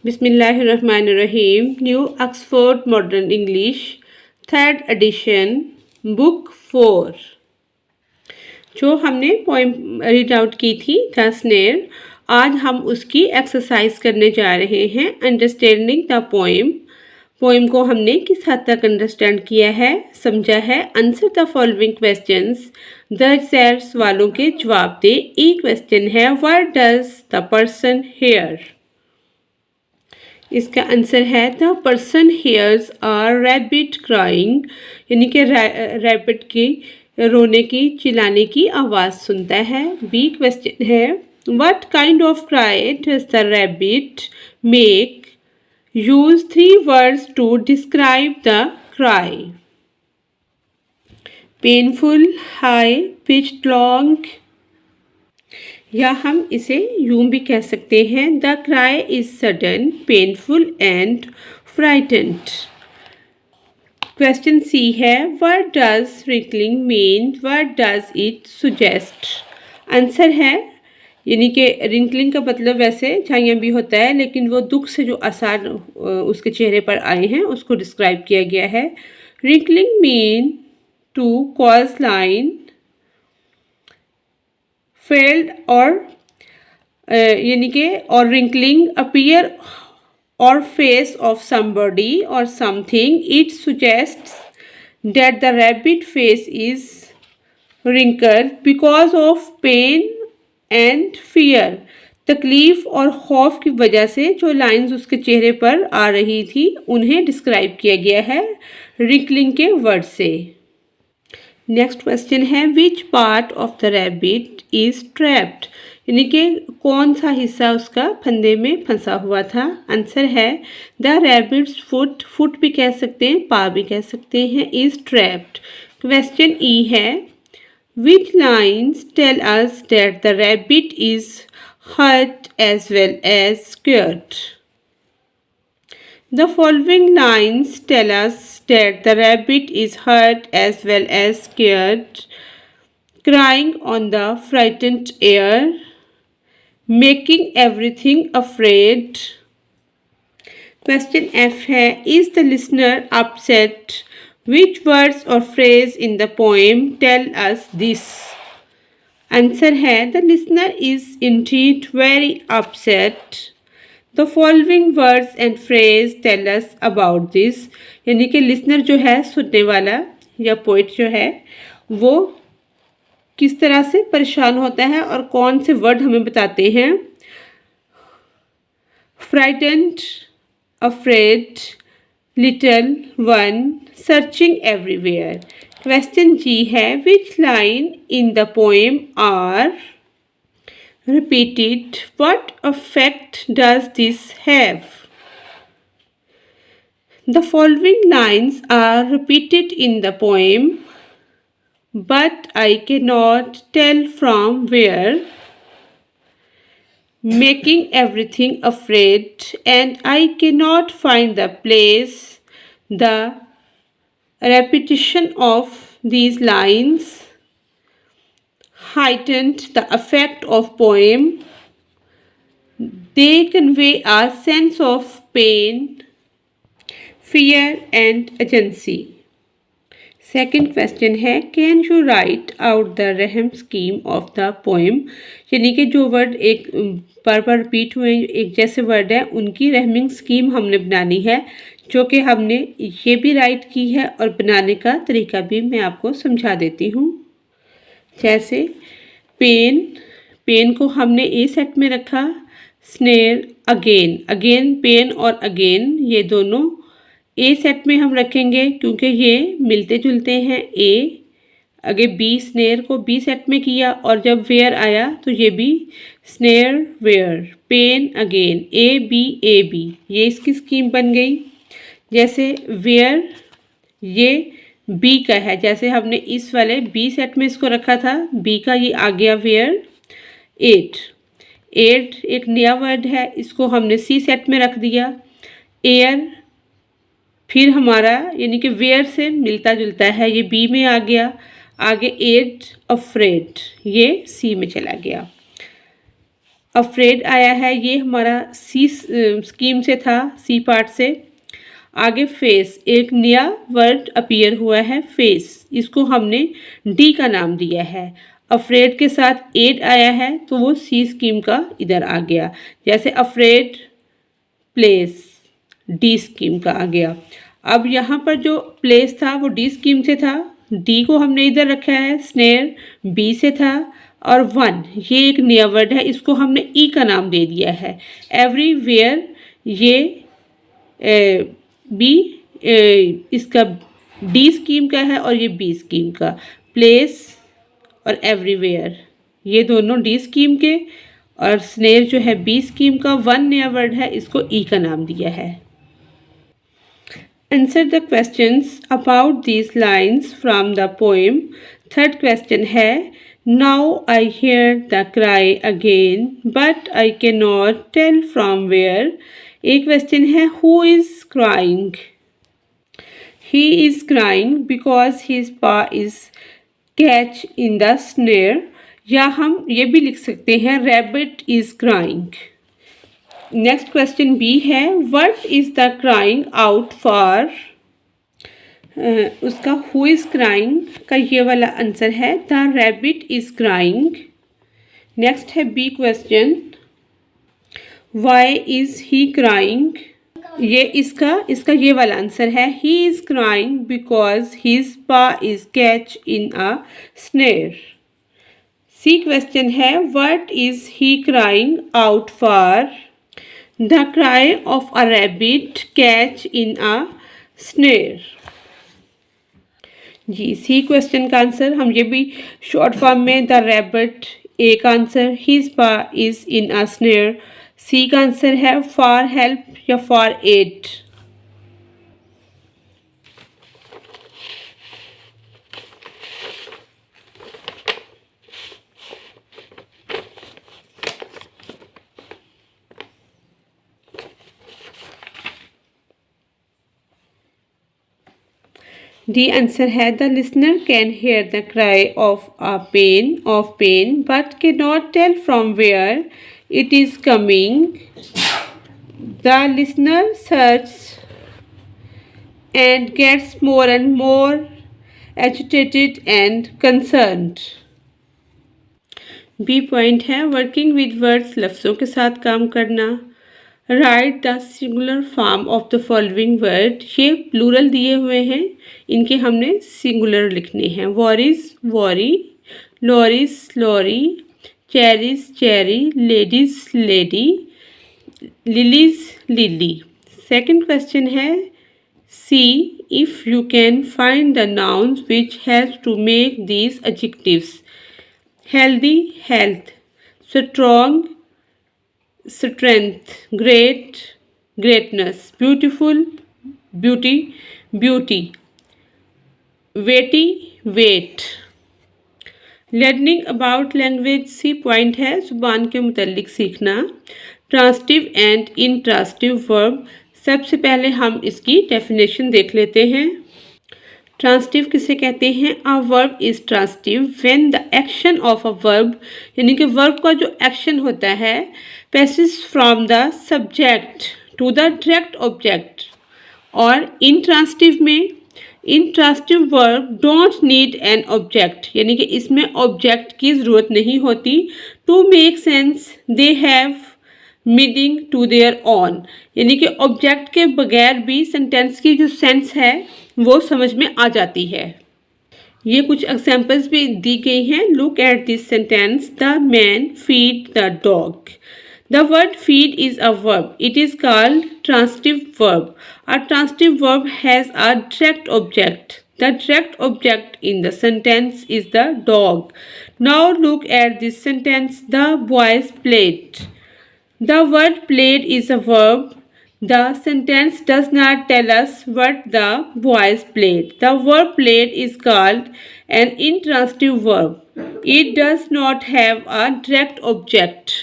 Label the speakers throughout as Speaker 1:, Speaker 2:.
Speaker 1: बिस्मिल्लाहिर्रहमानिर्रहीम। New Oxford modern English, third edition, book 4। जो हमने पोइम रीड आउट की थी द स्नेर, आज हम उसकी एक्सरसाइज करने जा रहे हैं। Understanding the poem. पोइम को हमने किस हद तक अंडरस्टैंड किया है, समझा है। Answer the following questions. 10 sets वालों के जवाब दे। एक क्वेश्चन है, what does the person hear. इसका आंसर है the person hears are rabbit crying, यानी कि रैबिट की रोने की चिल्लाने की आवाज़ सुनता है। बी क्वेश्चन है, what kind of cry does the rabbit make. Use 3 words to describe the cry. Painful, high pitched, long. या हम इसे यूं भी कह सकते हैं, the cry is sudden, painful and frightened. Question C है, what does wrinkling mean, what does it suggest. Answer है, यानी कि रिंकलिंग का मतलब वैसे झाइयाँ भी होता है, लेकिन वो दुख से जो आसार उसके चेहरे पर आए हैं उसको डिस्क्राइब किया गया है। Wrinkling mean to cause line felled और यानी कि और रिंकलिंग अपीयर और face of somebody or something. It suggests that the rabbit face is wrinkled because of pain and fear. तकलीफ और खौफ की वजह से जो लाइंस उसके चेहरे पर आ रही थी उन्हें डिस्क्राइब किया गया है रिंकलिंग के वर्ड से। नेक्स्ट क्वेश्चन है, which part of the rabbit is trapped, यानी कि कौन सा हिस्सा उसका फंदे में फंसा हुआ था। आंसर है, द रैबिट्स फुट, फुट भी कह सकते हैं, पा भी कह सकते हैं, इज ट्रैप्ड। क्वेश्चन ई है, which lines tell us that the rabbit is hurt as well as scared. The following lines tell us that the rabbit is hurt as well as scared, crying on the frightened air, making everything afraid. Question F है, is the listener upset? Which words or phrase in the poem tell us this? Answer है, the listener is indeed very upset. The following words and phrase tell us about this. यानी कि listener जो है, सुनने वाला या poet जो है, वो किस तरह से परेशान होता है और कौन से वर्ड हमें बताते हैं। Frightened, afraid, little one, searching everywhere. Question G है, which line in the poem are repeated. What effect does this have? The following lines are repeated in the poem, but I cannot tell from where. Making everything afraid, and I cannot find the place. The repetition of these lines heightened the effect of poem. They convey a sense of pain, fear and agency. Second question है, can you write out the rhyme scheme of the poem? यानी कि जो word एक बार repeat हुए एक जैसे word है, उनकी रैमिंग स्कीम हमने बनानी है, जो कि हमने ये भी राइट की है और बनाने का तरीका भी मैं आपको समझा देती हूँ। जैसे पेन, पेन को हमने ए सेट में रखा। स्नेर, अगेन, अगेन पेन और अगेन ये दोनों ए सेट में हम रखेंगे क्योंकि ये मिलते जुलते हैं। ए आगे बी, स्नेर को बी सेट में किया और जब वेयर आया तो ये भी snare where, pain again, A B, ये इसकी स्कीम बन गई। जैसे वेयर ये बी का है, जैसे हमने इस वाले बी सेट में इसको रखा था, बी का ये आ गया वेयर। एट, एट एक नया वर्ड है, इसको हमने सी सेट में रख दिया। एयर फिर हमारा यानी कि वेयर से मिलता जुलता है, ये बी में आ गया। आगे एट, अफ्रेड, ये सी में चला गया। अफ्रेड आया है, ये हमारा सी स्कीम से था, सी पार्ट से। आगे फेस, एक नया वर्ड अपीयर हुआ है फेस, इसको हमने डी का नाम दिया है। अफ्रेड के साथ एड आया है तो वो सी स्कीम का इधर आ गया, जैसे अफ्रेड प्लेस डी स्कीम का आ गया। अब यहाँ पर जो प्लेस था वो डी स्कीम से था, डी को हमने इधर रखा है। स्नेयर बी से था, और वन ये एक नया वर्ड है, इसको हमने ई का नाम दे दिया है। एवरीवेयर ये बी इसका डी स्कीम का है और ये बी स्कीम का। प्लेस और एवरीवेयर ये दोनों डी स्कीम के, और स्नेयर जो है बी स्कीम का। वन नया वर्ड है, इसको ई का नाम दिया है। Answer the questions about these lines from the poem. Third question है, now I hear the cry again but I can not tell from where. एक क्वेश्चन है, who is crying. He is crying because his paw is catch in the snare, या हम ये भी लिख सकते हैं rabbit is crying. Next question B है, what is the crying out for. उसका हु इज क्राइंग का ये वाला आंसर है, the rabbit is crying. Next है B question, why is he crying. ये इसका ये वाला आंसर है, he is crying because his paw is catch in a snare. C question है, what is he crying out for. The cry of a rabbit catch in a snare. जी, C question का answer हम ये भी short form में, the rabbit A का answer, his paw is in a snare. C का answer है for help या फॉर एड। डी आंसर है, the listener can hear the cry of pain but can not tell from where it is coming. The listener searches and gets more and more agitated and concerned. Be point है, working with words, लफ्ज़ों के साथ काम करना। Right the singular form of the following word, ये plural दिए हुए हैं, इनके हमने सिंगुलर लिखने हैं। Worries worry, lorries lorry, cherries cherry, ladies lady, lilies lily. Second question है, see if you can find the nouns which has to make these adjectives. Healthy health, strong strength, great greatness, beautiful beauty beauty, weighty wait. Learning about language, C point है, ज़ुबान के मुतल्लिक सीखना। Transitive and intransitive verb, सबसे पहले हम इसकी definition देख लेते हैं। ट्रांसटिव किसे कहते हैं? A verb is transitive when the action of a verb, यानी कि वर्ब का जो एक्शन होता है, passes from the subject to the direct object. और इंट्रांसटिव में, intransitive verb don't need an object, यानी कि इसमें ऑब्जेक्ट की ज़रूरत नहीं होती। To make sense they have meaning to their own, यानी कि ऑब्जेक्ट के बगैर भी सेंटेंस की जो सेंस है वो समझ में आ जाती है। ये कुछ एग्जांपल्स भी दी गई हैं। Look at this sentence, the man feed the dog. The word feed is a verb. It is called transitive verb. A transitive verb has a direct object. The direct object in the sentence is the dog. Now look at this sentence. The boys played. The word played is a verb. The sentence does not tell us what the boys played. The verb played is called an intransitive verb. It does not have a direct object.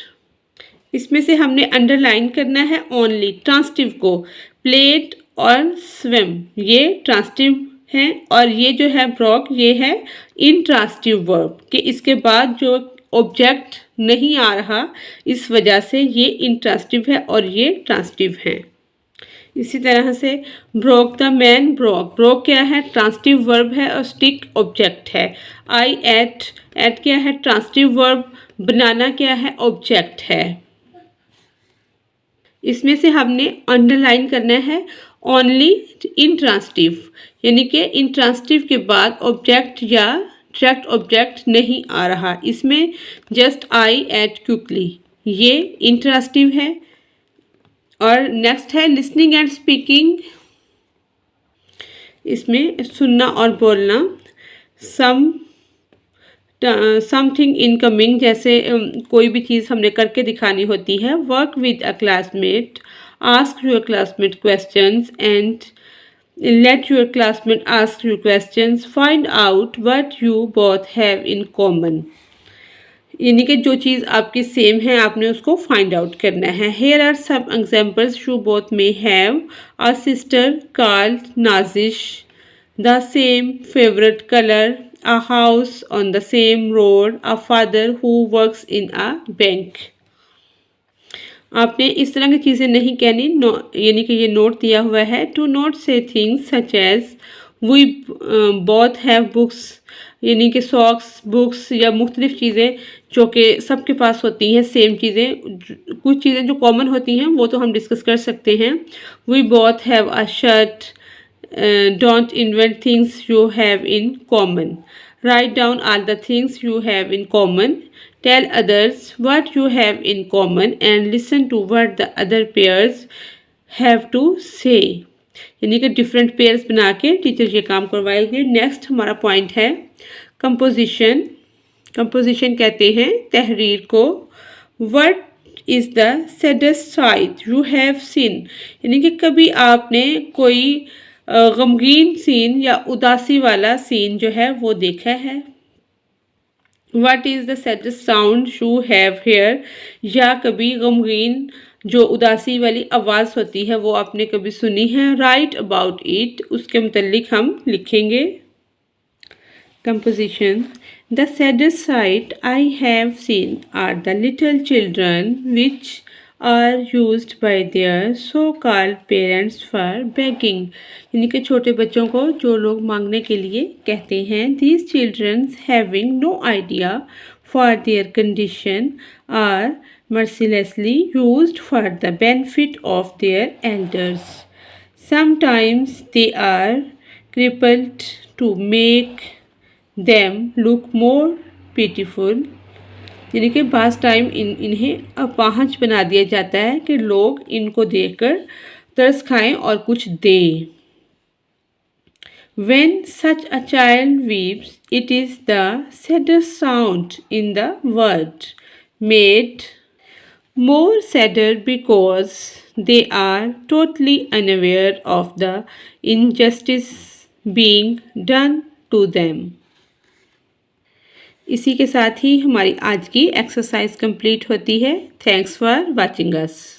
Speaker 1: इसमें से हमने underline करना है only transitive को। Played और swim ये transitive हैं, और ये जो है ब्रॉक ये है इंट्रांसटिव वर्ब, कि इसके बाद जो ऑब्जेक्ट नहीं आ रहा, इस वजह से ये इंट्रांसिटिव है और ये ट्रांसिटिव है। इसी तरह से broke the man, broke, broke क्या है? ट्रांसिटिव वर्ब है और स्टिक ऑब्जेक्ट है। आई एट, एट क्या है? Transitive verb. बनाना क्या है? ऑब्जेक्ट है। इसमें से हमने अंडरलाइन करना है ओनली इंट्रांसिटिव, यानी कि इंट्रांसिटिव के बाद ऑब्जेक्ट या डायरेक्ट ऑब्जेक्ट नहीं आ रहा। इसमें जस्ट आई एट क्विकली, ये इंट्रांसिटिव है। और नेक्स्ट है लिसनिंग एंड स्पीकिंग। इसमें सुनना और बोलना। समथिंग इनकमिंग, जैसे कोई भी चीज़ हमने करके दिखानी होती है। Work with a classmate, ask your classmate questions and let your classmate ask you questions, find out what you both have in common, यानी कि जो चीज़ आपकी सेम है आपने उसको फाइंड आउट करना है। Here are some examples you both may have, a sister called Nazish, the same favourite colour, a house on the same road, a father who works in a bank। आपने इस तरह की चीज़ें नहीं कहनी, यानी कि ये नोट दिया हुआ है। टू नोट से things such as we both have books, यानी कि सॉक्स, बुक्स या मुख्तलिफ चीज़ें जो कि सबके पास होती हैं, सेम चीज़ें। कुछ चीज़ें जो कॉमन होती हैं वो तो हम डिस्कस कर सकते हैं। We both have a shirt, don't invent things you have in common, write down all the things you have in common, tell others what you have in common and listen to what the other pairs have to say, यानी कि different pairs बना के teacher ये काम करवाएंगे। Next हमारा point है composition. Composition कहते हैं तहरीर को। What is the saddest site you have seen, यानी कि कभी आपने कोई गमगीन सीन या उदासी वाला सीन जो है वो देखा है। What is the saddest sound you have hear, या कभी गमगीन जो उदासी वाली आवाज़ होती है वो आपने कभी सुनी है। राइट अबाउट इट, उसके मुतल्लिक हम लिखेंगे। Composition. The saddest sight I have seen are the little children which are used by their so called parents for begging, यानी कि छोटे बच्चों को जो लोग मांगने के लिए कहते हैं। These childrens having no idea for their condition are mercilessly used for the benefit of their elders. Sometimes they are crippled to make them look more pitiful, यानी कि बाज़ टाइम इन्हें अपाहज बना दिया जाता है कि लोग इनको देखकर तरस खाएं और कुछ दें। When such a child weeps, it is the saddest sound in the world, made more sadder because they are totally unaware of the injustice being done to them। इसी के साथ ही हमारी आज की एक्सरसाइज कंप्लीट होती है। Thanks for watching us.